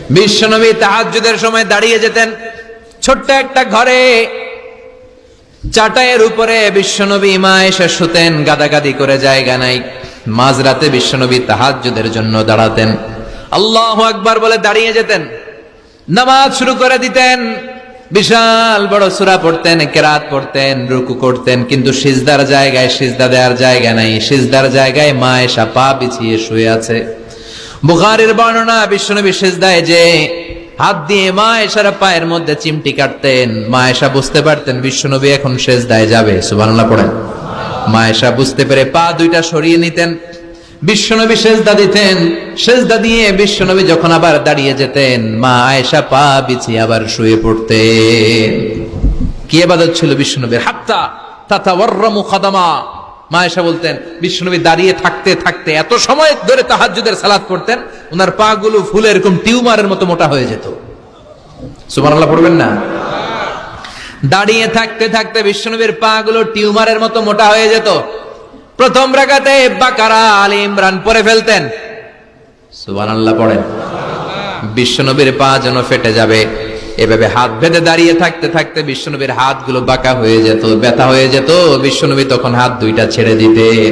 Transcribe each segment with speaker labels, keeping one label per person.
Speaker 1: বিশ্বনবী তাহাজ্জুদের সময় দাঁড়িয়ে যেতেন ছোট্ট একটা ঘরে, চাটাইয়ের উপরে বিশ্বনবী মা এসে শুতেন, গাদাগাদি করে জায়গা নাই। মাঝরাতে বিশ্বনবী তাহাজ্জুদের জন্য দাঁড়াতেন, আল্লাহু আকবার বলে দাঁড়িয়ে যেতেন, নামাজ শুরু করে দিতেন। বিশাল বড় সূরা পড়তেন, কেরাত পড়তেন, রুকু করতেন, কিন্তু সিজদার জায়গায় সিজদা দেওয়ার জায়গা নাই। সিজদার জায়গায় মা এসা পা বিছিয়ে শুয়ে আছে। বুখারীর বর্ণনা, বিশ্বনবী সিজদায় যে হাত দিয়ে মা এসার পায়ের মধ্যে চিমটি কাটতেন, মা এসা বুঝতে পারতেন বিশ্বনবী এখন সিজদায় যাবে। সুবহানাল্লাহ পড়েন। মা এসা বুঝতে পেরে পা দুইটা সরিয়ে নিতেন, বিশ্বনবী সিজদা দিতেন। সিজদা দিয়ে বিশ্বনবী যখন আবার দাঁড়িয়ে যেতেন, মা আয়েশা পা বিছিয়ে আবার শুয়ে পড়তেন। কি ইবাদত ছিল বিশ্বনবীর! হাত্তা তাতাওয়াররামু খাদামা। মা আয়েশা বলতেন বিশ্বনবী দাঁড়িয়ে থাকতে থাকতে এত সময় ধরে তাহাজ্জুদের সালাত পড়তেন, ওনার পা গুলো ফুলে এরকম টিউমারের মতো মোটা হয়ে যেত। সুবহানাল্লাহ পড়বেন না? দাঁড়িয়ে থাকতে থাকতে বিশ্বনবীর পা গুলো টিউমারের মতো মোটা হয়ে যেত। প্রথম রাকাতে বাকারা, আলে ইমরান পড়ে ফেলতেন। সুবহানাল্লাহ পড়েন। বিশ্বনবীর পা যেন ফেটে যাবে, এভাবে হাত বেঁধে দাঁড়িয়ে থাকতে থাকতে বিশ্বনবীর হাতগুলো বাঁকা হয়ে যেত, ব্যথা হয়ে যেত। বিশ্বনবী তখন হাত দুইটা ছেড়ে দিতেন।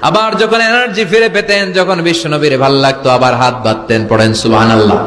Speaker 1: আবার যখন এনার্জি ফিরে পেতেন, যখন বিশ্বনবীর ভাল লাগতো, আবার হাত বাঁধতেন। পড়েন সুবহানাল্লাহ।